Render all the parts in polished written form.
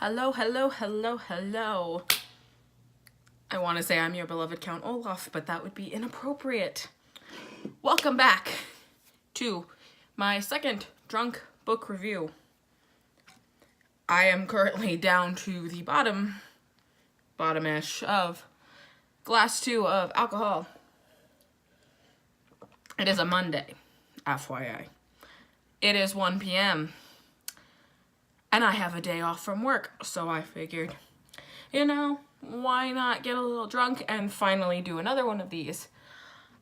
Hello, hello, hello, hello. I want to say I'm your beloved Count Olaf, but that would be inappropriate. Welcome back to my second drunk book review. I am currently down to the bottom-ish of glass 2 of alcohol. It is a Monday, FYI. It is 1 p.m. and I have a day off from work, so I figured, why not get a little drunk and finally do another one of these?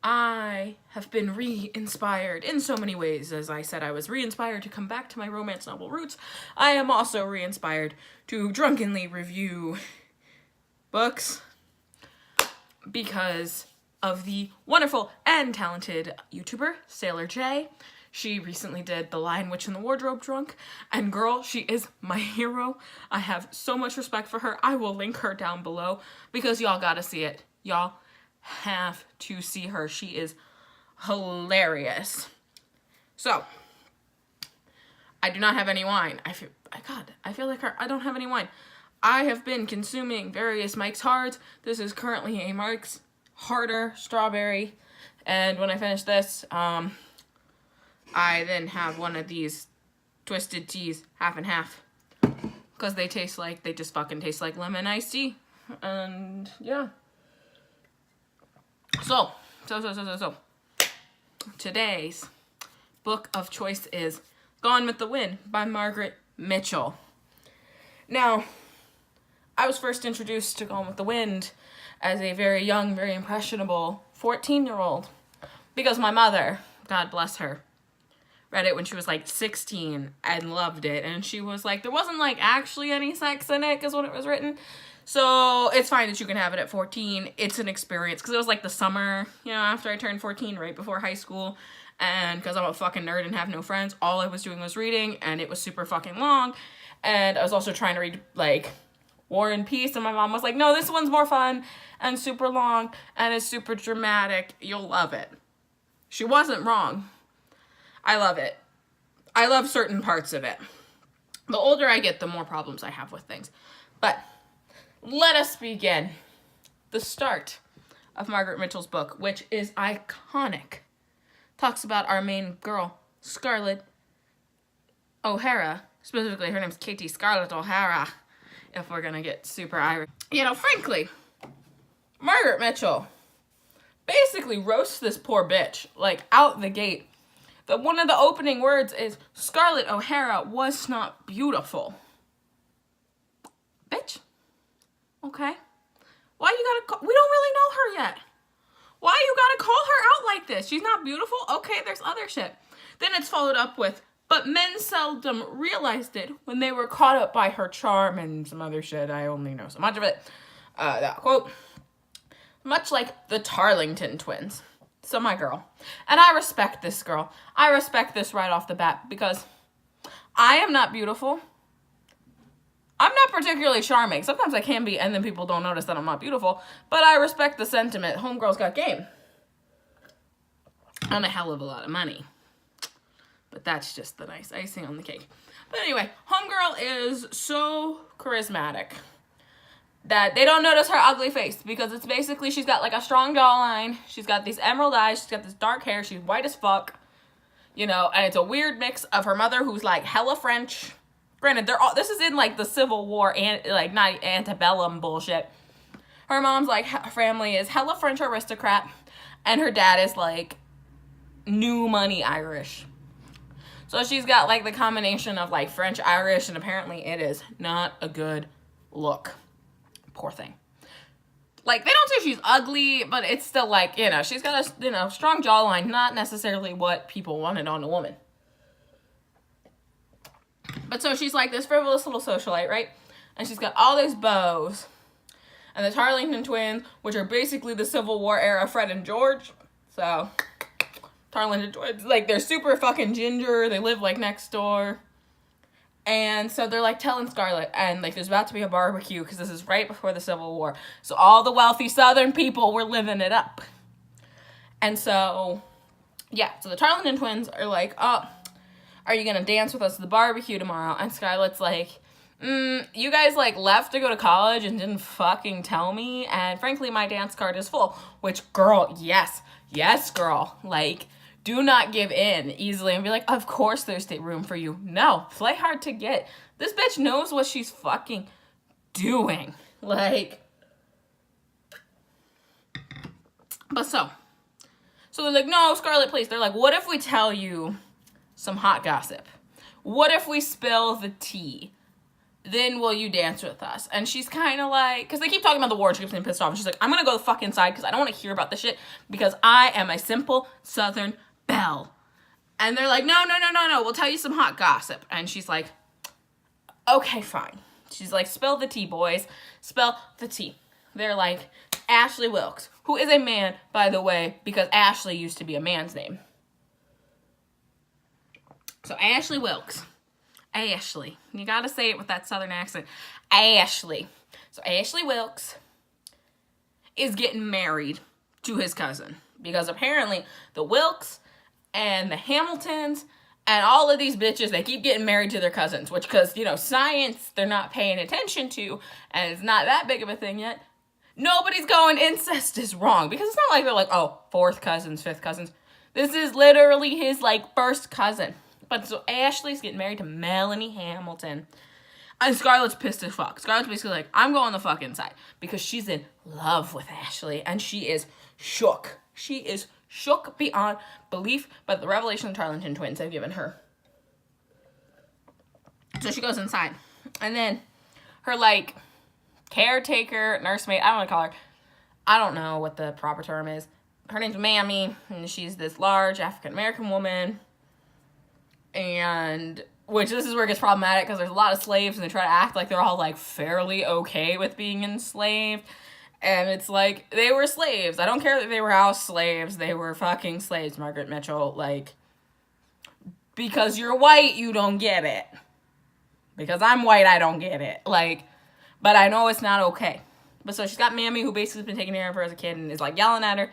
I have been re-inspired in so many ways. As I said, I was re-inspired to come back to my romance novel roots. I am also re-inspired to drunkenly review books because of the wonderful and talented YouTuber, Sailor J. She recently did The Lion, Witch, and the Wardrobe Drunk, and girl, she is my hero. I have so much respect for her. I will link her down below because y'all gotta see it. Y'all have to see her. She is hilarious. So, I do not have any wine. I feel like I don't have any wine. I have been consuming various Mike's Hards. This is currently a Mike's Harder Strawberry, and when I finish this, I then have one of these twisted teas, half and half, because they just fucking taste like lemon iced tea, and yeah. So, today's book of choice is Gone with the Wind by Margaret Mitchell. Now, I was first introduced to Gone with the Wind as a very young, very impressionable 14-year-old because my mother, God bless her, read it when she was like 16 and loved it. And she was like, there wasn't like actually any sex in it because when it was written. So it's fine that you can have it at 14. It's an experience because it was like the summer, after I turned 14, right before high school. And because I'm a fucking nerd and have no friends, all I was doing was reading, and it was super fucking long. And I was also trying to read like War and Peace, and my mom was like, no, this one's more fun and super long and it's super dramatic. You'll love it. She wasn't wrong. I love it. I love certain parts of it. The older I get, the more problems I have with things. But let us begin. The start of Margaret Mitchell's book, which is iconic, talks about our main girl, Scarlett O'Hara. Specifically, her name's Katie Scarlett O'Hara, if we're gonna get super Irish. Frankly, Margaret Mitchell basically roasts this poor bitch, like, out the gate. One of the opening words is, Scarlett O'Hara was not beautiful. Bitch. Okay. Why you gotta we don't really know her yet. Why you gotta call her out like this? She's not beautiful? Okay, there's other shit. Then it's followed up with, but men seldom realized it when they were caught up by her charm and some other shit. I only know so much of it. That quote. Much like the Tarlington twins. So my girl. And I respect this girl. I respect this right off the bat because I am not beautiful. I'm not particularly charming. Sometimes I can be and then people don't notice that I'm not beautiful. But I respect the sentiment. Homegirl's got game. And a hell of a lot of money. But that's just the nice icing on the cake. But anyway, Homegirl is so charismatic that they don't notice her ugly face because it's basically, she's got like a strong jawline, she's got these emerald eyes, she's got this dark hair, she's white as fuck, and it's a weird mix of her mother who's like hella French. Granted, this is in like the Civil War and like not antebellum bullshit. Her mom's like family is hella French aristocrat, and her dad is like new money Irish. So she's got like the combination of like French Irish, and apparently it is not a good look. Poor thing. Like, they don't say she's ugly, but it's still like, she's got a, strong jawline, not necessarily what people wanted on a woman. But so she's like this frivolous little socialite, right? And she's got all these beaux. And the Tarlington twins, which are basically the Civil War era Fred and George. So, Tarlington twins, like, they're super fucking ginger. They live, like, next door. And so they're like telling Scarlett, and like there's about to be a barbecue because this is right before the Civil War. So all the wealthy Southern people were living it up. And so, yeah, so the Tarleton twins are like, oh, are you going to dance with us at the barbecue tomorrow? And Scarlett's like, you guys, like, left to go to college and didn't fucking tell me, and frankly, my dance card is full. Which, girl, yes, girl. Like, do not give in easily and be like, of course there's room for you. No, play hard to get. This bitch knows what she's fucking doing. Like, but so they're like, no, Scarlett, please. They're like, what if we tell you some hot gossip? What if we spill the tea? Then will you dance with us? And she's kind of like, because they keep talking about the war, she keeps getting pissed off. And she's like, I'm going to go the fuck inside because I don't want to hear about this shit because I am a simple Southern belle. And they're like, no, we'll tell you some hot gossip. And she's like, okay, fine. She's like, spill the tea, boys. Spill the tea. They're like, Ashley Wilkes, who is a man, by the way, because Ashley used to be a man's name. So Ashley Wilkes. Ashley. You gotta say it with that Southern accent. Ashley. So Ashley Wilkes is getting married to his cousin. Because apparently the Wilkes and the Hamiltons and all of these bitches, they keep getting married to their cousins. Which, because, you know, science, they're not paying attention to. And it's not that big of a thing yet. Nobody's going incest is wrong. Because it's not like they're like, oh, fourth cousins, fifth cousins. This is literally his, like, first cousin. But so Ashley's getting married to Melanie Hamilton. And Scarlett's pissed as fuck. Scarlett's basically like, I'm going the fuck inside. Because she's in love with Ashley. And she is shook. She is shook beyond belief by the revelation the Tarleton twins have given her. So she goes inside. And then her, like, caretaker, nursemaid, I don't want to call her. I don't know what the proper term is. Her name's Mammy. And she's this large African-American woman. And, which this is where it gets problematic because there's a lot of slaves and they try to act like they're all, like, fairly okay with being enslaved. And it's like, they were slaves. I don't care that they were house slaves. They were fucking slaves, Margaret Mitchell. Like, because you're white, you don't get it. Because I'm white, I don't get it. Like, but I know it's not okay. But so she's got Mammy, who basically has been taking care of her as a kid and is, like, yelling at her.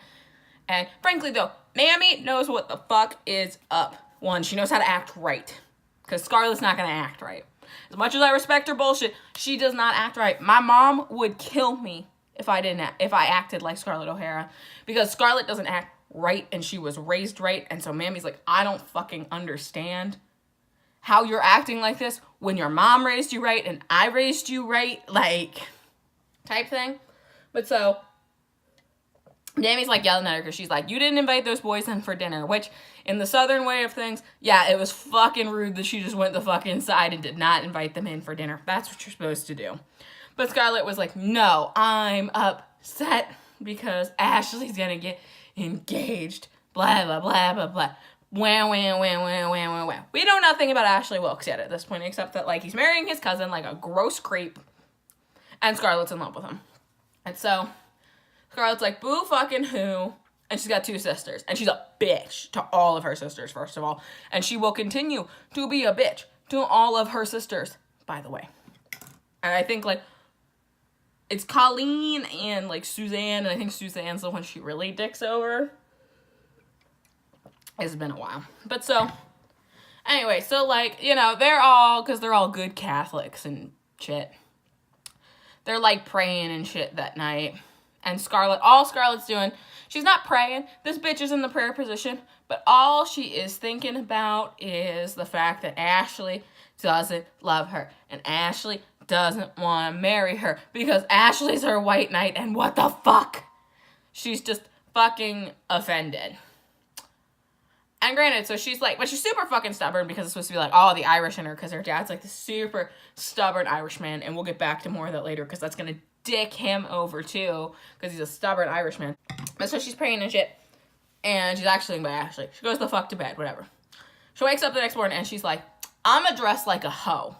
And frankly, though, Mammy knows what the fuck is up. One, she knows how to act right. Because Scarlett's not going to act right. As much as I respect her bullshit, she does not act right. My mom would kill me if I acted like Scarlett O'Hara. Because Scarlett doesn't act right and she was raised right. And so Mammy's like, I don't fucking understand how you're acting like this when your mom raised you right and I raised you right. Like, type thing. But so Mammy's like yelling at her because she's like, you didn't invite those boys in for dinner. Which, in the Southern way of things, yeah, it was fucking rude that she just went the fuck inside and did not invite them in for dinner. That's what you're supposed to do. But Scarlett was like, no, I'm upset because Ashley's gonna get engaged. Blah, blah, blah, blah, blah. Wah, wah, wah, wah, wah, wah, wah. We know nothing about Ashley Wilkes yet at this point, except that, like, he's marrying his cousin like a gross creep. And Scarlett's in love with him. And so Scarlett's like, boo fucking who? And she's got two sisters. And she's a bitch to all of her sisters, first of all. And she will continue to be a bitch to all of her sisters, by the way. And I think, like, it's Colleen and, like, Suzanne. And I think Suzanne's the one she really dicks over. It's been a while. But so, anyway, so, like, you know, they're all good Catholics and shit. They're, like, praying and shit that night. And all Scarlett's doing, she's not praying. This bitch is in the prayer position. But all she is thinking about is the fact that Ashley doesn't love her. And Ashley doesn't want to marry her. Because Ashley's her white knight. And what the fuck? She's just fucking offended. And granted, so she's like, but she's super fucking stubborn because it's supposed to be like, oh, the Irish in her. Because her dad's like the super stubborn Irishman. And we'll get back to more of that later because that's going to dick him over too, because he's a stubborn Irishman. But so she's praying and shit, and she's actually by Ashley. She goes the fuck to bed, whatever. She wakes up the next morning and she's like, I'm dressed like a hoe.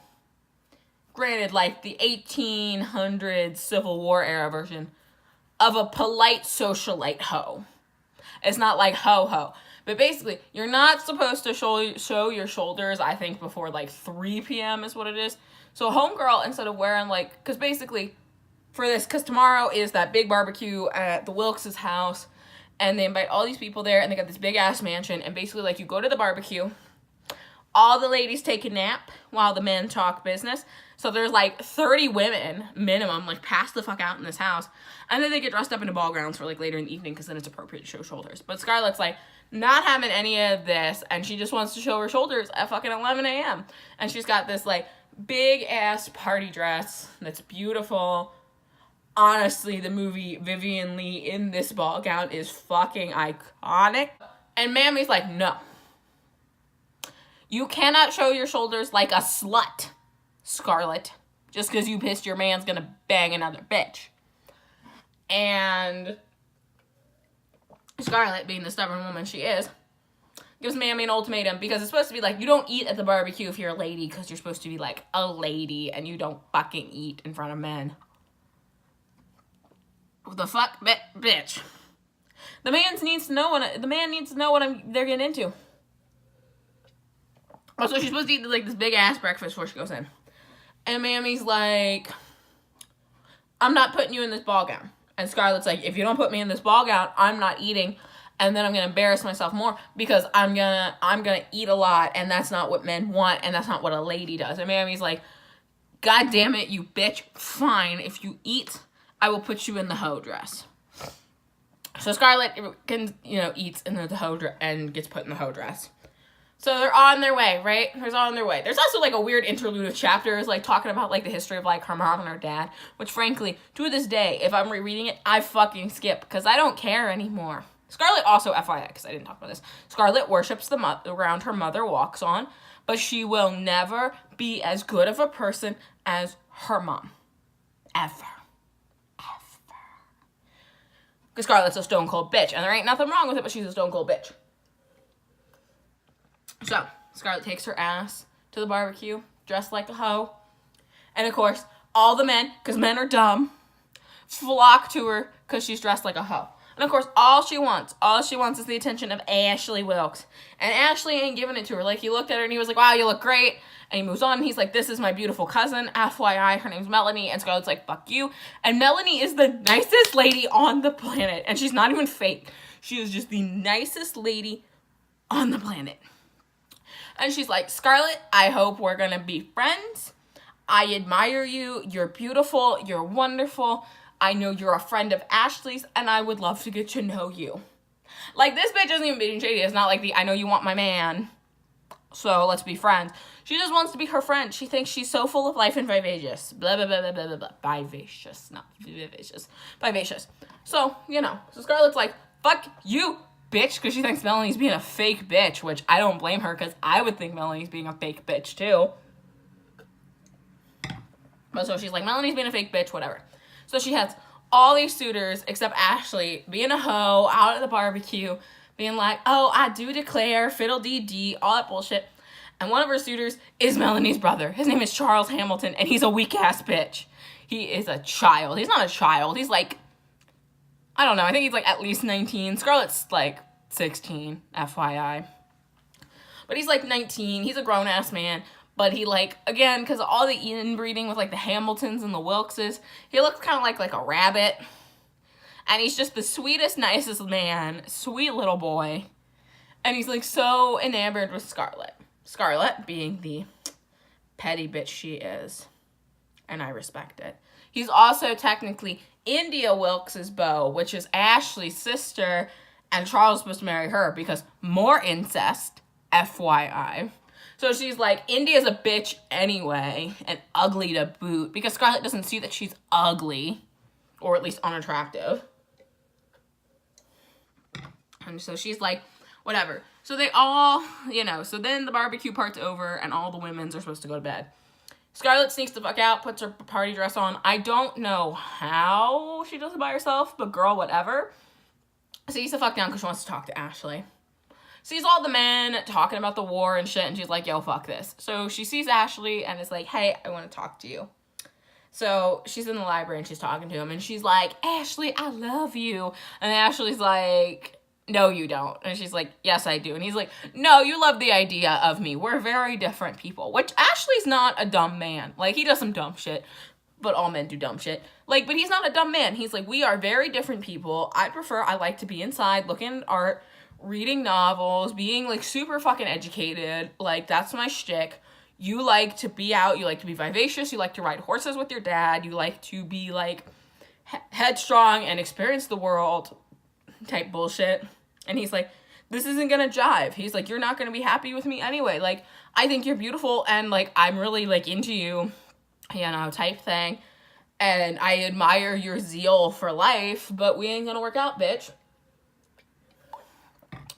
Granted, like the 1800s Civil War era version of a polite socialite hoe. It's not like ho-ho. But basically, you're not supposed to show your shoulders, I think, before like 3 p.m. is what it is. So homegirl, instead of wearing like, because basically, for this, because tomorrow is that big barbecue at the Wilkes' house, and they invite all these people there, and they got this big-ass mansion, and basically, like, you go to the barbecue, all the ladies take a nap while the men talk business, So there's like 30 women minimum, like pass the fuck out in this house. And then they get dressed up into ball gowns for like later in the evening because then it's appropriate to show shoulders. But Scarlett's like not having any of this, and she just wants to show her shoulders at fucking 11 a.m. And she's got this like big ass party dress that's beautiful. Honestly, the movie Vivian Leigh in this ball gown is fucking iconic. And Mammy's like, no. You cannot show your shoulders like a slut, Scarlett, just because you pissed your man's gonna bang another bitch. And Scarlett, being the stubborn woman she is, gives Mammy an ultimatum because it's supposed to be like, you don't eat at the barbecue if you're a lady because you're supposed to be like a lady and you don't fucking eat in front of men. What the fuck, bitch? The man needs to know what they're getting into. Also, she's supposed to eat like this big ass breakfast before she goes in. And Mammy's like, I'm not putting you in this ball gown. And Scarlett's like, if you don't put me in this ball gown, I'm not eating. And then I'm going to embarrass myself more because I'm going to eat a lot. And that's not what men want. And that's not what a lady does. And Mammy's like, God damn it, you bitch. Fine. If you eat, I will put you in the hoe dress. So Scarlett eats in the hoe dress and gets put in the hoe dress. So they're on their way, right? There's also like a weird interlude of chapters, like talking about like the history of like her mom and her dad, which frankly, to this day, if I'm rereading it, I fucking skip because I don't care anymore. Scarlett also, FYI, because I didn't talk about this, Scarlett worships the ground her mother walks on, but she will never be as good of a person as her mom. Ever. Because Scarlett's a stone cold bitch, and there ain't nothing wrong with it, but she's a stone cold bitch. So, Scarlett takes her ass to the barbecue, dressed like a hoe. And of course, all the men, because men are dumb, flock to her because she's dressed like a hoe. And of course, all she wants is the attention of Ashley Wilkes. And Ashley ain't giving it to her. Like, he looked at her and he was like, wow, you look great. And he moves on and he's like, this is my beautiful cousin. FYI, her name's Melanie. And Scarlett's like, fuck you. And Melanie is the nicest lady on the planet. And she's not even fake. She is just the nicest lady on the planet. And she's like, Scarlett, I hope we're going to be friends. I admire you. You're beautiful. You're wonderful. I know you're a friend of Ashley's, and I would love to get to know you. Like, this bitch isn't even being shady. It's not like I know you want my man, so let's be friends. She just wants to be her friend. She thinks she's so full of life and vivacious. Blah, blah, blah, blah, blah, blah, blah. Vivacious, not vivacious. Vivacious. So, So Scarlett's like, fuck you, bitch, because she thinks Melanie's being a fake bitch, which I don't blame her, because I would think Melanie's being a fake bitch, too. But so she's like, Melanie's being a fake bitch, whatever. So she has all these suitors, except Ashley, being a hoe, out at the barbecue, being like, oh, I do declare, fiddle-dee-dee, all that bullshit. And one of her suitors is Melanie's brother. His name is Charles Hamilton, and he's a weak-ass bitch. He is a child. He's not a child. He's like, I don't know. I think he's like at least 19. Scarlett's like 16, FYI. But he's like 19. He's a grown-ass man. But he like, again, because of all the inbreeding with like the Hamiltons and the Wilkses, he looks kind of like a rabbit. And he's just the sweetest, nicest man. Sweet little boy. And he's like so enamored with Scarlett. Scarlett being the petty bitch she is. And I respect it. He's also technically India Wilkes' beau, which is Ashley's sister. And Charles is supposed to marry her because more incest, FYI. So she's like, India's a bitch anyway, and ugly to boot, because Scarlett doesn't see that she's ugly, or at least unattractive. And so she's like, whatever. So they all, so then the barbecue part's over, and all the women's are supposed to go to bed. Scarlett sneaks the fuck out, puts her party dress on. I don't know how she does it by herself, but girl, whatever. Sees the fuck down because she wants to talk to Ashley. Sees all the men talking about the war and shit, and she's like, yo, fuck this. So she sees Ashley and is like, hey, I want to talk to you. So she's in the library and she's talking to him, and she's like, Ashley, I love you. And Ashley's like, no, you don't. And she's like, yes, I do. And he's like, no, you love the idea of me. We're very different people. Which Ashley's not a dumb man. Like, he does some dumb shit, but all men do dumb shit. Like, but he's not a dumb man. He's like, we are very different people. I like to be inside, looking at art, reading novels, being like super fucking educated. Like, that's my shtick. you like to be out, you like to be vivacious, you like to ride horses with your dad, you like to be like headstrong and experience the world type bullshit. And he's like, this isn't gonna jive. He's like, you're not gonna be happy with me anyway. Like, I think you're beautiful and like I'm really like into you, type thing. And I admire your zeal for life, but we ain't gonna work out, bitch.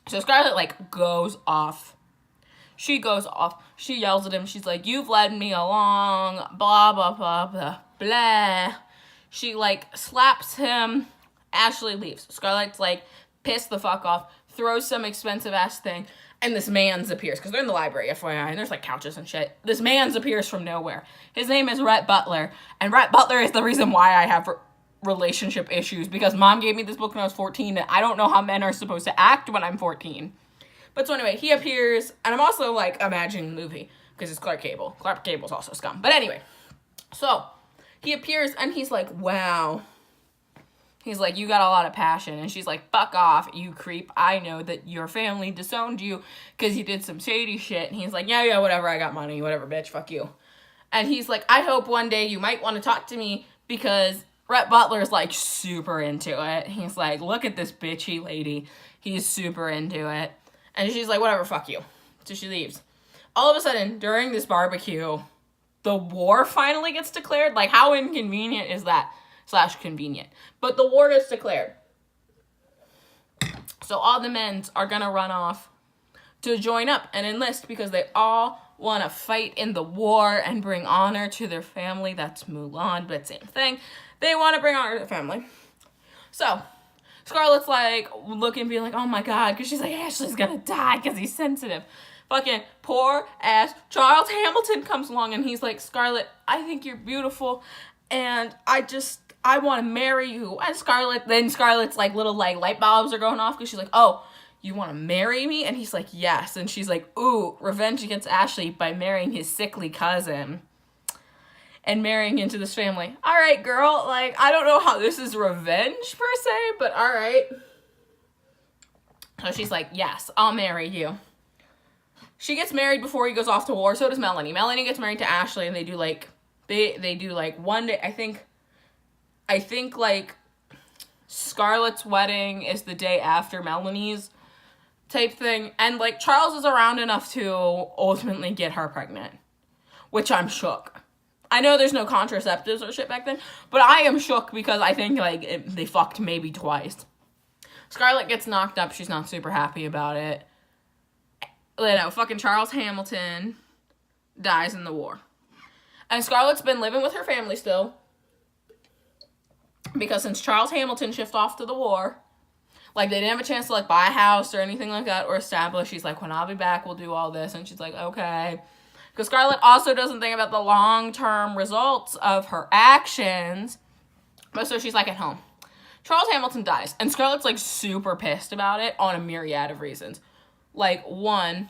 So Scarlett like goes off. She goes off. She yells at him. She's like, you've led me along, blah, blah, blah, blah, blah. She, like, slaps him. Ashley leaves. Scarlett's, like, pissed the fuck off, throws some expensive-ass thing, and this man's appears. Because they're in the library, FYI, and there's, like, couches and shit. This man's appears from nowhere. His name is Rhett Butler, and Rhett Butler is the reason why I have relationship issues, because Mom gave me this book when I was 14, and I don't know how men are supposed to act when I'm 14. But so anyway, he appears, and I'm also, like, imagining the movie, because it's Clark Gable. Clark Gable's also scum. But anyway, so he appears, and he's like, wow. He's like, you got a lot of passion. And she's like, fuck off, you creep. I know that your family disowned you because you did some shady shit. And he's like, yeah, whatever, I got money, whatever, bitch, fuck you. And he's like, I hope one day you might want to talk to me, because Rhett Butler's, like, super into it. He's like, look at this bitchy lady. He's super into it. And she's like, whatever, fuck you. So she leaves. All of a sudden, during this barbecue, the war finally gets declared. Like, how inconvenient is that? / convenient. But the war gets declared. So all the men are going to run off to join up and enlist, because they all want to fight in the war and bring honor to their family. That's Mulan, but same thing. They want to bring honor to their family. So Scarlett's like looking, being like, oh my god, because she's like, Ashley's gonna die because he's sensitive. Fucking poor ass Charles Hamilton comes along, and he's like, Scarlett, I think you're beautiful, and I want to marry you. And Scarlett's like little like light bulbs are going off, because she's like, oh, you want to marry me? And he's like, yes. And she's like, ooh, revenge against Ashley by marrying his sickly cousin and marrying into this family. All right, girl. Like, I don't know how this is revenge per se, but all right. So she's like, yes, I'll marry you. She gets married before he goes off to war. So does Melanie. Melanie gets married to Ashley, and they do like one day. I think like Scarlett's wedding is the day after Melanie's type thing. And like Charles is around enough to ultimately get her pregnant, which I'm shook. I know there's no contraceptives or shit back then, but I am shook because I think like they fucked maybe twice. Scarlett gets knocked up. She's not super happy about it. Fucking Charles Hamilton dies in the war. And Scarlett's been living with her family still, because since Charles Hamilton shipped off to the war, like, they didn't have a chance to, like, buy a house or anything like that or establish. She's like, when I'll be back, we'll do all this. And she's like, okay. Because Scarlett also doesn't think about the long-term results of her actions. But so she's, like, at home. Charles Hamilton dies. And Scarlett's, like, super pissed about it on a myriad of reasons. Like, one,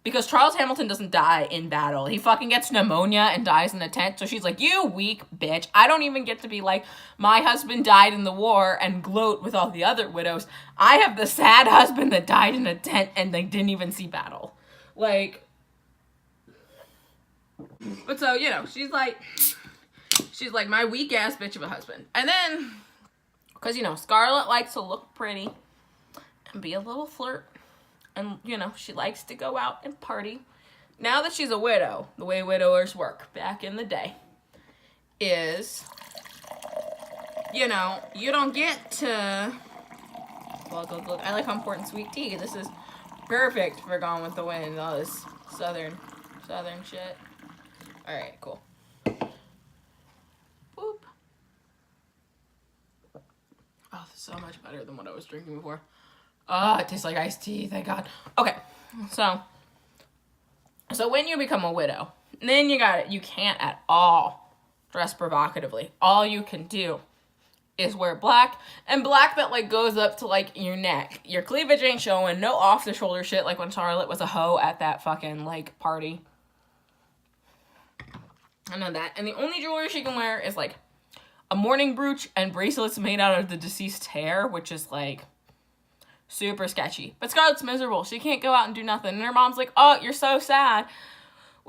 because Charles Hamilton doesn't die in battle. He fucking gets pneumonia and dies in a tent. So she's like, you weak bitch. I don't even get to be like, my husband died in the war and gloat with all the other widows. I have the sad husband that died in a tent and they didn't even see battle. Like, but so, she's like my weak ass bitch of a husband. And then, because, Scarlett likes to look pretty and be a little flirt. And, she likes to go out and party. Now that she's a widow, the way widowers work back in the day is, you don't get to, look, I like how important sweet tea. This is perfect for Gone with the Wind. All this southern shit. All right, cool. Boop. Oh, this is so much better than what I was drinking before. Oh, it tastes like iced tea, thank God. Okay, so when you become a widow, then you can't at all dress provocatively. All you can do is wear black, and black that, like, goes up to, like, your neck. Your cleavage ain't showing, no off-the-shoulder shit like when Charlotte was a hoe at that fucking, like, party. I know that. And the only jewelry she can wear is, like, a mourning brooch and bracelets made out of the deceased's hair, which is, like, super sketchy. But Scarlett's miserable. She can't go out and do nothing. And her mom's like, oh, you're so sad.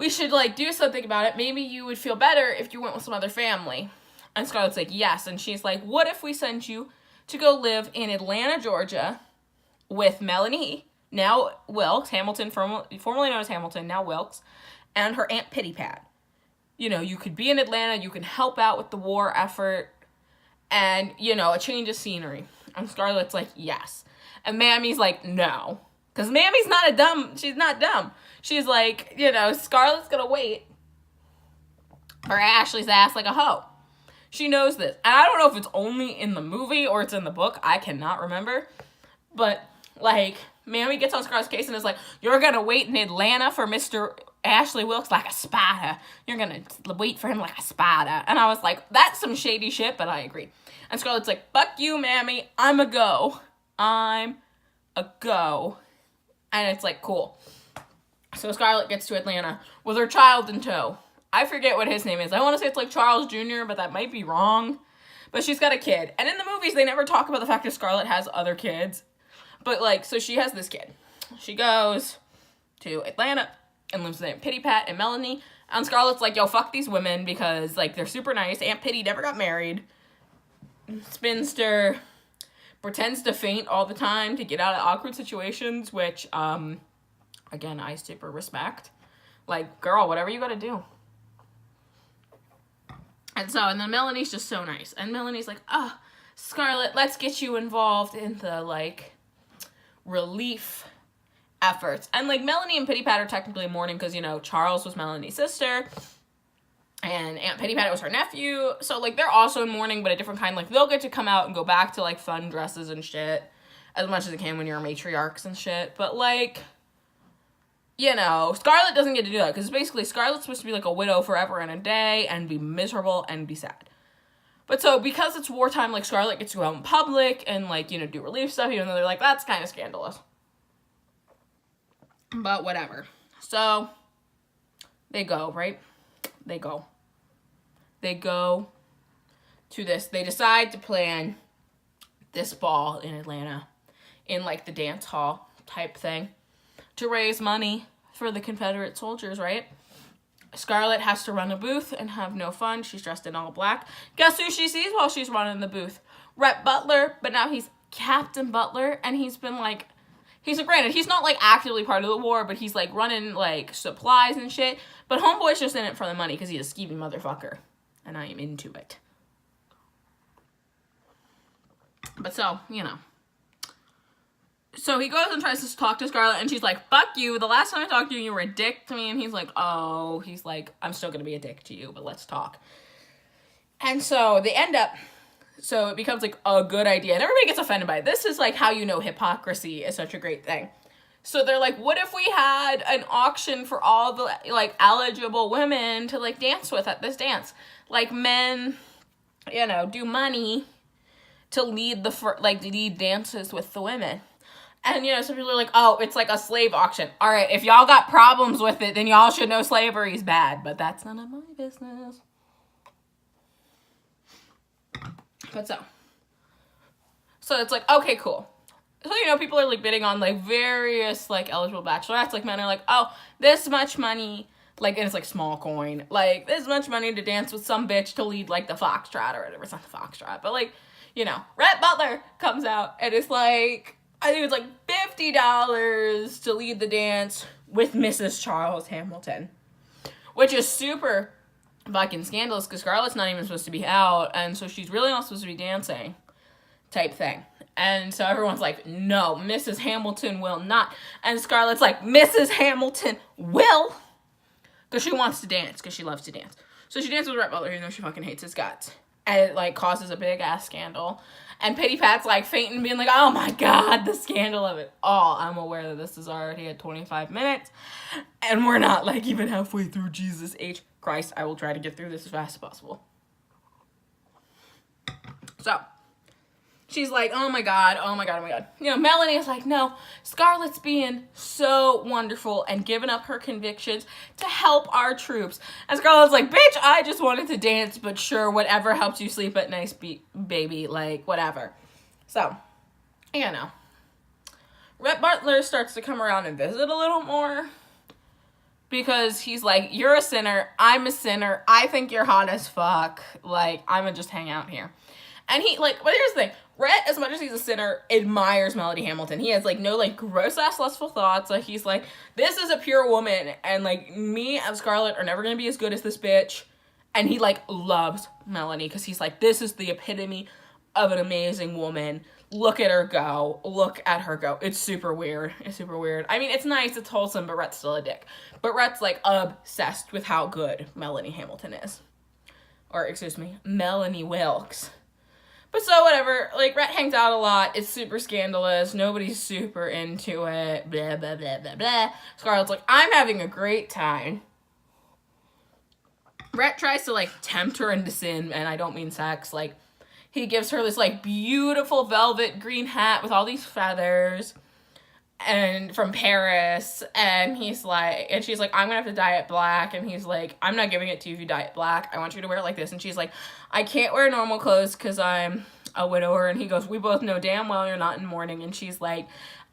we should, like, do something about it. Maybe you would feel better if you went with some other family. And Scarlett's like, yes. And she's like, what if we send you to go live in Atlanta, Georgia with Melanie, now Wilkes, Hamilton, formerly known as Hamilton, now Wilkes, and her Aunt Pitty Pat. You know, you could be in Atlanta, you can help out with the war effort, and, you know, a change of scenery. And Scarlett's like, yes. And Mammy's like, no. Because Mammy's she's not dumb. She's like, you know, Scarlett's gonna wait for Ashley's ass like a hoe. She knows this. And I don't know if it's only in the movie or it's in the book. I cannot remember. But, like, Mammy gets on Scarlett's case and is like, you're gonna wait in Atlanta for Mr. Ashley Wilkes like a spider. You're gonna wait for him like a spider. And I was like, that's some shady shit, but I agree. And Scarlett's like, fuck you, Mammy. I'm a go. And it's like, cool. So Scarlett gets to Atlanta with her child in tow. I forget what his name is. I want to say it's like Charles Jr., but that might be wrong. But she's got a kid. And in the movies, they never talk about the fact that Scarlett has other kids. But, like, so she has this kid. She goes to Atlanta and lives with Aunt Pitty Pat and Melanie. And Scarlett's like, yo, fuck these women because, like, they're super nice. Aunt Pitty never got married. Spinster pretends to faint all the time to get out of awkward situations, which, again, I super respect. Like, girl, whatever you gotta do. And then Melanie's just so nice. And Melanie's like, oh, Scarlett, let's get you involved in the, like, relief efforts. And, like, Melanie and Pitty Pat are technically mourning because, you know, Charles was Melanie's sister. And Aunt Pitty Pat was her nephew. So, like, they're also in mourning, but a different kind. Like, they'll get to come out and go back to, like, fun dresses and shit. As much as they can when you're matriarchs and shit. But, like, you know, Scarlett doesn't get to do that. Because basically, Scarlett's supposed to be, like, a widow forever and a day. And be miserable and be sad. But so, because it's wartime, like, Scarlett gets to go out in public. And, like, you know, do relief stuff. Even though they're like, that's kind of scandalous. But whatever. So, they go, right? They go to this. They decide to plan this ball in Atlanta in, like, the dance hall type thing to raise money for the Confederate soldiers, right? Scarlett has to run a booth and have no fun. She's dressed in all black. Guess who she sees while she's running the booth? Rhett Butler, but now he's Captain Butler, and he's been, like, granted, he's not, like, actively part of the war, but he's, like, running, like, supplies and shit. But Homeboy's just in it for the money because he's a skeevy motherfucker. And I am into it. But so, you know. So he goes and tries to talk to Scarlett, and she's like, fuck you. The last time I talked to you, you were a dick to me. And he's like, oh. He's like, I'm still going to be a dick to you, but let's talk. And so they end up... So it becomes, like, a good idea. And everybody gets offended by it. This is, like, how you know hypocrisy is such a great thing. So they're like, what if we had an auction for all the, like, eligible women to, like, dance with at this dance? Like, men, you know, do money to lead lead dances with the women. And, you know, some people are like, oh, it's like a slave auction. All right, if y'all got problems with it, then y'all should know slavery is bad. But that's none of my business. But so it's like, okay, cool. So, you know, people are, like, bidding on, like, various, like, eligible bachelorettes. Like, men are like, oh, this much money. Like, and it's, like, small coin. Like, this much money to dance with some bitch to lead, like, the foxtrot or whatever. It's not the foxtrot. But, like, you know, Rhett Butler comes out and it's, like, I think it's, like, $50 to lead the dance with Mrs. Charles Hamilton. Which is super fucking scandalous because Scarlett's not even supposed to be out. And so she's really not supposed to be dancing type thing. And so everyone's like, no, Mrs. Hamilton will not. And Scarlett's like, Mrs. Hamilton will. Because she wants to dance. Because she loves to dance. So she dances with Rhett Butler, even though she fucking hates his guts. And it, like, causes a big-ass scandal. And Pitty Pat's, like, fainting, being like, oh, my God, the scandal of it all. I'm aware that this is already at 25 minutes. And we're not, like, even halfway through Jesus H. Christ. I will try to get through this as fast as possible. So... she's like, oh my God, oh my God, oh my God. You know, Melanie is like, no, Scarlett's being so wonderful and giving up her convictions to help our troops. And Scarlett's like, bitch, I just wanted to dance, but sure, whatever helps you sleep at night, baby, like, whatever. So, you know. Rhett Butler starts to come around and visit a little more. because he's like, you're a sinner, I'm a sinner, I think you're hot as fuck, like, I'm gonna just hang out here. And he, like, but here's the thing, Rhett, as much as he's a sinner, admires Melanie Hamilton. He has, like, no, like, gross-ass lustful thoughts. Like, he's like, this is a pure woman, and, like, me and Scarlett are never gonna be as good as this bitch. And he, like, loves Melanie, because he's like, this is the epitome of an amazing woman. Look at her go. Look at her go. It's super weird. It's super weird. I mean, it's nice, it's wholesome, but Rhett's still a dick. But Rhett's, like, obsessed with how good Melanie Hamilton is. Or, excuse me, Melanie Wilkes. But so, whatever, like, Rhett hangs out a lot, it's super scandalous, nobody's super into it, blah, blah, blah, blah, blah. Scarlett's like, I'm having a great time. Rhett tries to, like, tempt her into sin, and I don't mean sex, like, he gives her this, like, beautiful velvet green hat with all these feathers, and from Paris, and he's like, and she's like, I'm gonna have to dye it black, and he's like, I'm not giving it to you if you dye it black, I want you to wear it like this, and she's like, I can't wear normal clothes because I'm a widower, and he goes, we both know damn well you're not in mourning, and she's like,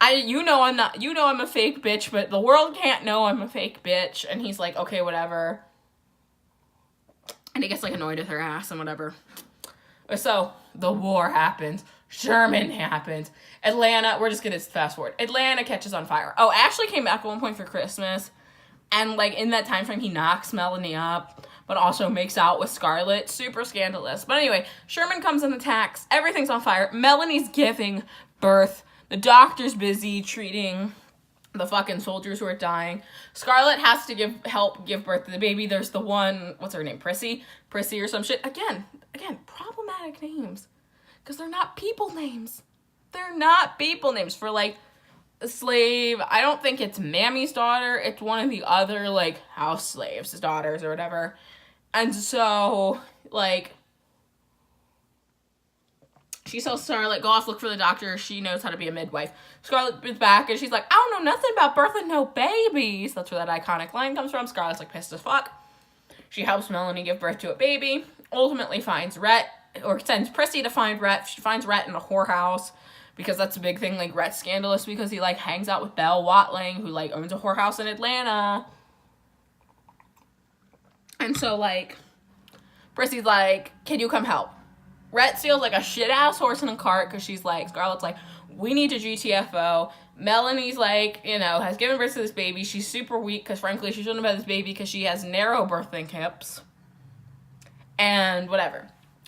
you know I'm a fake bitch, but the world can't know I'm a fake bitch, and he's like, okay, whatever, and he gets, like, annoyed with her ass and whatever. So, the war happens. Sherman happens. Atlanta, we're just gonna fast forward. Atlanta catches on fire. Oh, Ashley came back at one point for Christmas. And, like, in that time frame, he knocks Melanie up, but also makes out with Scarlett. Super scandalous. But anyway, Sherman comes and attacks. Everything's on fire. Melanie's giving birth. The doctor's busy treating the fucking soldiers who are dying. Scarlett has to help give birth to the baby. There's the one, what's her name? Prissy or some shit. Again, problematic names. Because they're not people names. They're not people names for, like, a slave. I don't think it's Mammy's daughter. It's one of the other, like, house slaves' daughters or whatever. And so, like, she tells Scarlett, go off, look for the doctor. She knows how to be a midwife. Scarlett is back, and she's like, I don't know nothing about birthing no babies. That's where that iconic line comes from. Scarlett's, like, pissed as fuck. She helps Melanie give birth to a baby. Ultimately finds Rhett, or sends Prissy to find Rhett. She finds Rhett in a whorehouse, because that's a big thing. Like, Rhett's scandalous because he, like, hangs out with Belle Watling, who, like, owns a whorehouse in Atlanta. And so, like, Prissy's like, can you come help? Rhett steals, like, a shit-ass horse and a cart, because she's like, Scarlett's like, we need to GTFO. Melanie's, like, you know, has given birth to this baby. She's super weak, because, frankly, she shouldn't have had this baby, because she has narrow birthing hips. And whatever.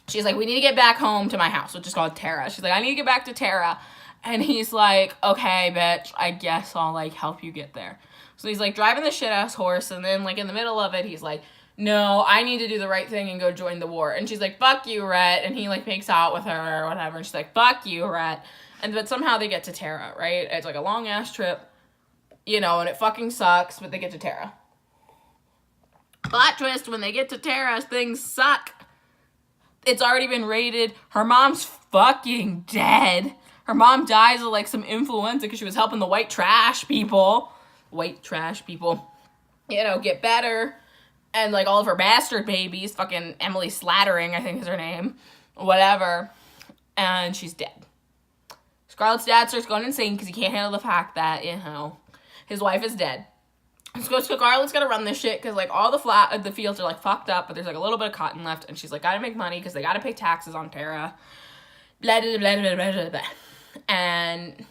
She's like, we need to get back home to my house, which is called Tara. She's like, I need to get back to Tara. And he's like, okay, bitch, I guess I'll, like, help you get there. So he's, like, driving the shit-ass horse, and then, like, in the middle of it, he's like, no, I need to do the right thing and go join the war. And she's like, fuck you, Rhett. And he, like, makes out with her or whatever. And she's like, fuck you, Rhett. But somehow they get to Tara, right? It's, like, a long-ass trip, you know, and it fucking sucks, but they get to Tara. Plot twist, when they get to Tara, things suck. It's already been raided. Her mom's fucking dead. Her mom dies of, like, some influenza because she was helping the white trash people, you know, get better. And, like, all of her bastard babies, fucking Emily Slattering, I think is her name, whatever. And she's dead. Scarlett's dad starts going insane because he can't handle the fact that, you know, his wife is dead. So Scarlett's gotta run this shit because, like, all the fields are, like, fucked up, but there's, like, a little bit of cotton left, and she's like, gotta make money because they gotta pay taxes on Tara. Blah, blah, blah, blah, blah, blah, blah. And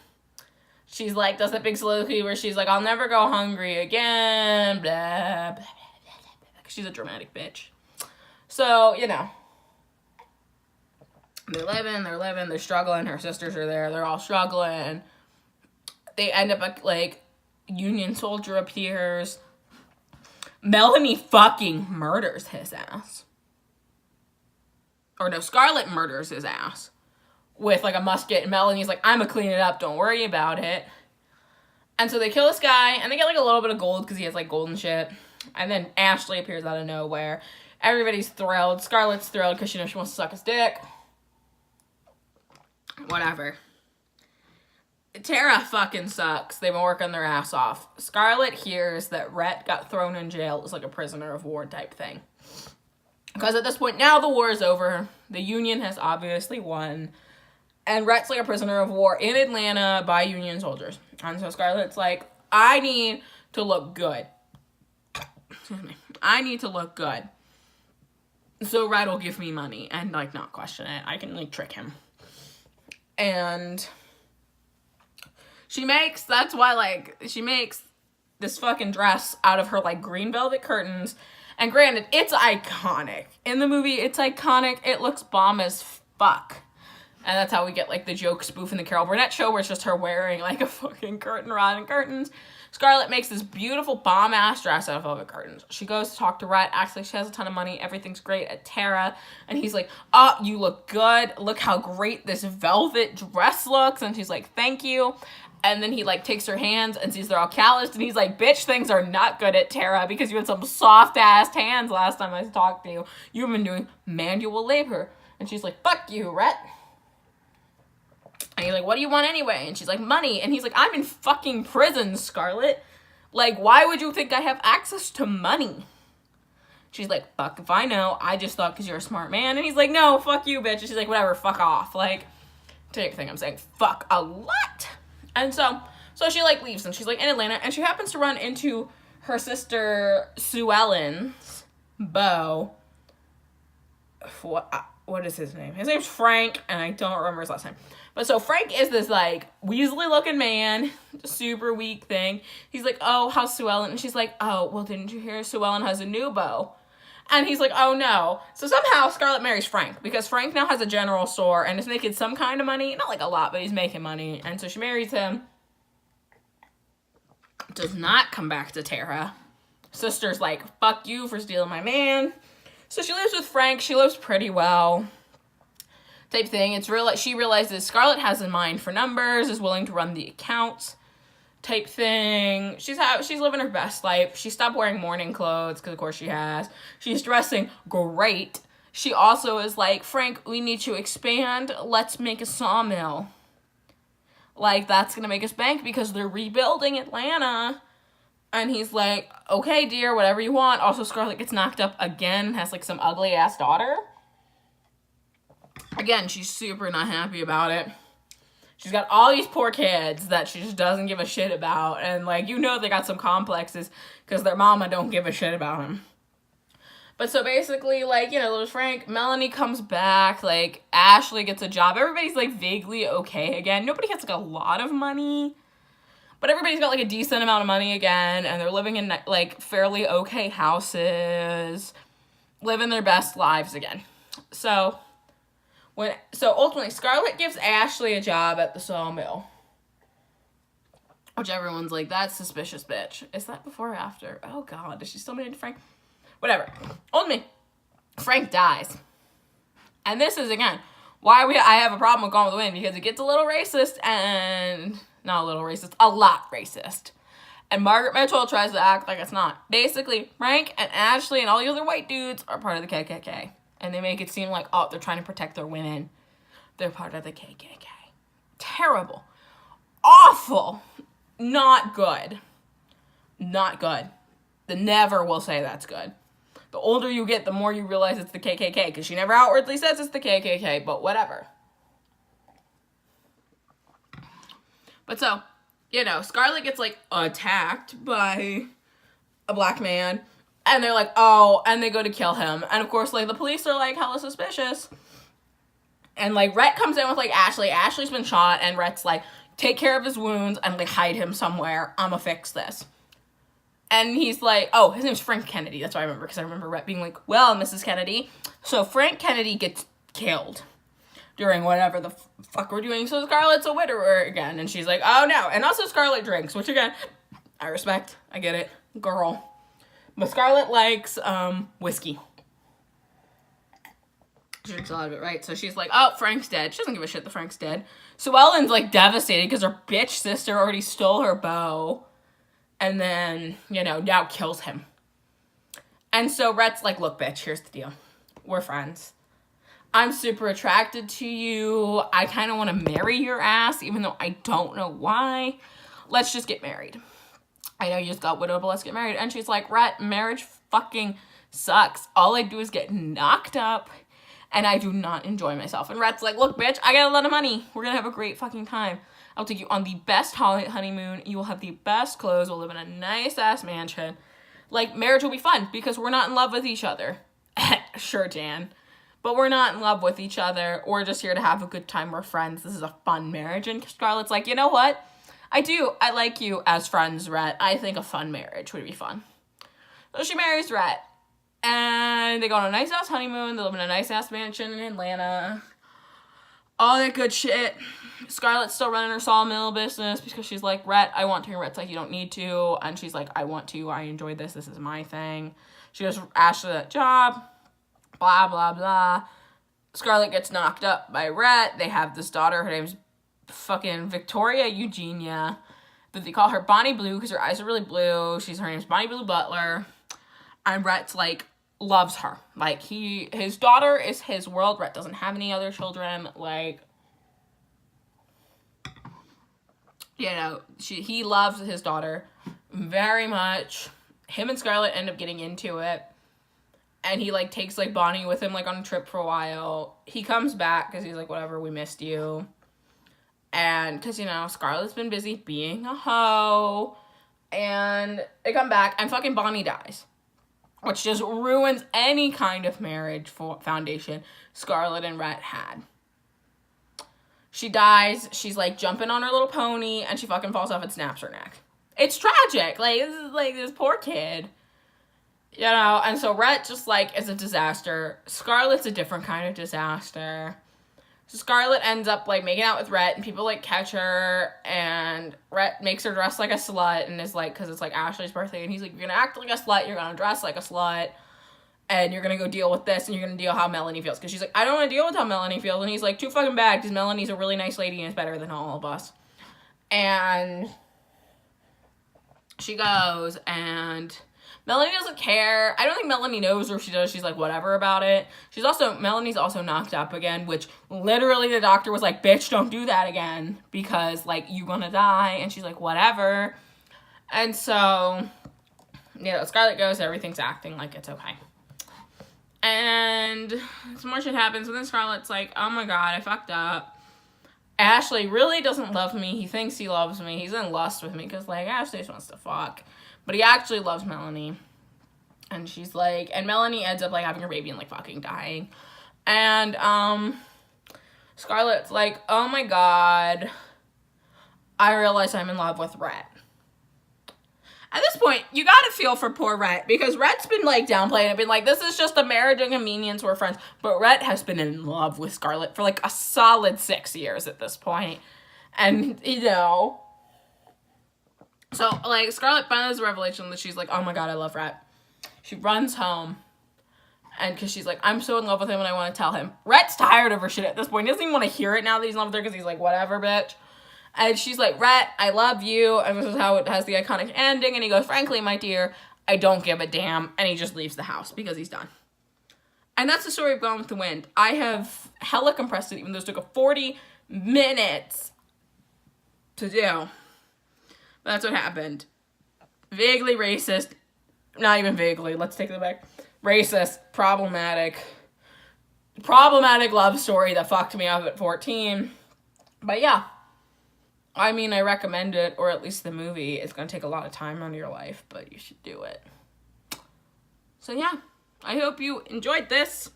she's, like, does that big soliloquy where she's like, I'll never go hungry again, blah, blah, blah, blah, blah. She's a dramatic bitch. So, you know. They're living, they're struggling, her sisters are there, they're all struggling. They end up, like, Union soldier appears. Melanie fucking murders his ass. Or no, Scarlett murders his ass with, like, a musket, and Melanie's like, I'ma clean it up, don't worry about it. And so they kill this guy, and they get, like, a little bit of gold because he has, like, golden shit. And then Ashley appears out of nowhere. Everybody's thrilled. Scarlett's thrilled because she knows she wants to suck his dick. Whatever. Tara fucking sucks. They've been working their ass off. Scarlett hears that Rhett got thrown in jail as, like, a prisoner of war type thing. Because at this point, now the war is over. The Union has obviously won. And Rhett's, like, a prisoner of war in Atlanta by Union soldiers. And so Scarlett's like, I need to look good. excuse me, I need to look good. So Red will give me money and, like, not question it. I can, like, trick him. And she makes this fucking dress out of her, like, green velvet curtains. And granted, it's iconic. In the movie, it's iconic. It looks bomb as fuck. And that's how we get, like, the joke spoof in the Carol Burnett show, where it's just her wearing, like, a fucking curtain rod and curtains. Scarlett makes this beautiful bomb-ass dress out of velvet curtains. She goes to talk to Rhett, acts like she has a ton of money, everything's great at Tara, and he's like, oh, you look good, look how great this velvet dress looks, and she's like, thank you. And then he, like, takes her hands and sees they're all calloused, and he's like, bitch, things are not good at Tara, because you had some soft-ass hands last time I talked to you. You've been doing manual labor. And she's like, fuck you, Rhett. And he's like, what do you want anyway? And she's like, money. And he's like, I'm in fucking prison, Scarlett. Like, why would you think I have access to money? She's like, fuck if I know. I just thought because you're a smart man. And he's like, no, fuck you, bitch. And she's like, whatever, fuck off. Like, take the thing I'm saying, fuck a lot. And so she, like, leaves. And she's, like, in Atlanta. And she happens to run into her sister, Sue Ellen's beau. What is his name? His name's Frank. And I don't remember his last name. But so Frank is this, like, Weasley-looking man, super weak thing. He's like, oh, how's Sue Ellen? And she's like, oh, well, didn't you hear Sue Ellen has a new beau? And he's like, oh, no. So somehow Scarlett marries Frank, because Frank now has a general store and is making some kind of money. Not, like, a lot, but he's making money. And so she marries him. Does not come back to Tara. Sister's like, fuck you for stealing my man. So she lives with Frank. She lives pretty well. Type thing. It's real. She realizes Scarlett has a mind for numbers, is willing to run the accounts. Type thing. She's living her best life. She stopped wearing morning clothes, because of course she has. She's dressing great. She also is like, Frank, we need to expand. Let's make a sawmill. Like, that's gonna make us bank because they're rebuilding Atlanta. And he's like, okay, dear, whatever you want. Also, Scarlett gets knocked up again, has, like, some ugly-ass daughter. Again, she's super not happy about it. She's got all these poor kids that she just doesn't give a shit about. And, like, you know they got some complexes because their mama don't give a shit about them. But so basically, like, you know, there's Frank. Melanie comes back. Like, Ashley gets a job. Everybody's, like, vaguely okay again. Nobody has, like, a lot of money. But everybody's got, like, a decent amount of money again. And they're living in, like, fairly okay houses. Living their best lives again. So ultimately, Scarlett gives Ashley a job at the sawmill. Which everyone's like, that's suspicious, bitch. Is that before or after? Oh, God. Is she still married to Frank? Whatever. Ultimately, Frank dies. And this is, again, why I have a problem with Gone with the Wind. Because it gets a little racist and... Not a little racist. A lot racist. And Margaret Mitchell tries to act like it's not. Basically, Frank and Ashley and all the other white dudes are part of the KKK. And they make it seem like, oh, they're trying to protect their women. They're part of the KKK. Terrible. Awful. Not good. Not good. The never will say that's good. The older you get, the more you realize it's the KKK. Because she never outwardly says it's the KKK, but whatever. But so, you know, Scarlett gets, like, attacked by a black man. And they're like, oh, and they go to kill him. And, of course, like, the police are, like, hella suspicious. And, like, Rhett comes in with, like, Ashley. Ashley's been shot, and Rhett's like, take care of his wounds and, like, hide him somewhere. I'ma fix this. And he's like, oh, his name's Frank Kennedy. That's what I remember, because I remember Rhett being like, well, Mrs. Kennedy. So Frank Kennedy gets killed during whatever the fuck we're doing. So Scarlett's a widower again. And she's like, oh, no. And also Scarlett drinks, which, again, I respect. I get it. Girl. But Scarlett likes whiskey. She drinks a lot of it, right? So she's like, oh, Frank's dead. She doesn't give a shit that Frank's dead. Sue Ellen's, like, devastated because her bitch sister already stole her beau. And then, you know, now kills him. And so Rhett's like, look, bitch, here's the deal. We're friends. I'm super attracted to you. I kind of want to marry your ass, even though I don't know why. Let's just get married. I know you just got widowed, but let's get married. And she's like, Rhett, marriage fucking sucks. All I do is get knocked up, and I do not enjoy myself. And Rhett's like, look, bitch, I got a lot of money. We're going to have a great fucking time. I'll take you on the best honeymoon. You will have the best clothes. We'll live in a nice-ass mansion. Like, marriage will be fun because we're not in love with each other. Sure, Jan. But we're not in love with each other. We're just here to have a good time. We're friends. This is a fun marriage. And Scarlett's like, you know what? I like you as friends, Rhett. I think a fun marriage would be fun. So she marries Rhett. And they go on a nice-ass honeymoon. They live in a nice-ass mansion in Atlanta. All that good shit. Scarlett's still running her sawmill business because she's like, Rhett, I want to. And Rhett's like, you don't need to. And she's like, I want to. I enjoy this. This is my thing. She goes, Ashley that job. Blah, blah, blah. Scarlett gets knocked up by Rhett. They have this daughter. Her name's fucking Victoria Eugenia. But they call her Bonnie Blue because her eyes are really blue. Her name's Bonnie Blue Butler. And Rhett's like, loves her. Like, his daughter is his world. Rhett doesn't have any other children. Like, you know, he loves his daughter very much. Him and Scarlett end up getting into it. And he, like, takes, like, Bonnie with him, like, on a trip for a while. He comes back because he's like, whatever, we missed you. And, because, you know, Scarlett's been busy being a hoe. And they come back, and fucking Bonnie dies. Which just ruins any kind of marriage foundation Scarlett and Rhett had. She dies, she's, like, jumping on her little pony, and she fucking falls off and snaps her neck. It's tragic. Like, this is, like, this poor kid. You know, and so Rhett just, like, is a disaster. Scarlett's a different kind of disaster. So Scarlett ends up, like, making out with Rhett, and people, like, catch her, and Rhett makes her dress like a slut, and is like, because it's, like, Ashley's birthday, and he's like, you're gonna act like a slut, you're gonna dress like a slut, and you're gonna go deal with this, and you're gonna deal how Melanie feels. Because she's like, I don't want to deal with how Melanie feels, and he's like, too fucking bad, because Melanie's a really nice lady, and is better than all of us. And she goes, and Melanie doesn't care. I don't think Melanie knows, or if she does, she's like, whatever about it. Melanie's also knocked up again, which literally the doctor was like, bitch, don't do that again, because, like, you gonna die. And she's like, whatever. And so, you know, Scarlett goes, everything's acting like it's okay. And some more shit happens, and then Scarlett's like, oh my god, I fucked up. Ashley really doesn't love me. He thinks he loves me. He's in lust with me, because, like, Ashley just wants to fuck. But he actually loves Melanie. And she's like, and Melanie ends up, like, having her baby and, like, fucking dying. And, Scarlett's like, oh my god, I realize I'm in love with Rhett. At this point, you gotta feel for poor Rhett, because Rhett's been, like, downplaying it, been like, this is just a marriage and convenience, we're friends. But Rhett has been in love with Scarlett for, like, a solid 6 years at this point. And, you know, so, like, Scarlett finally has a revelation that she's like, oh my god, I love Rhett. She runs home, and because she's like, I'm so in love with him and I want to tell him. Rhett's tired of her shit at this point. He doesn't even want to hear it now that he's in love with her, because he's like, whatever, bitch. And she's like, Rhett, I love you, and this is how it has the iconic ending. And he goes, frankly, my dear, I don't give a damn. And he just leaves the house because he's done. And that's the story of Gone with the Wind. I have hella compressed it, even though it took 40 minutes to do. But that's what happened. Vaguely racist. Not even vaguely. Let's take it back. Racist. Problematic. Problematic love story that fucked me up at 14. But yeah. I mean, I recommend it, or at least the movie. It's going to take a lot of time out of your life, but you should do it. So yeah. I hope you enjoyed this.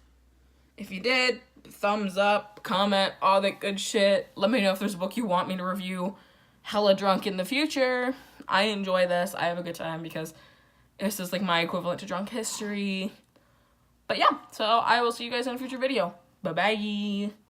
If you did, thumbs up, comment, all that good shit. Let me know if there's a book you want me to review hella drunk in the future. I enjoy this. I have a good time because this is like my equivalent to drunk history. But yeah, so I will see you guys in a future video. Bye-bye.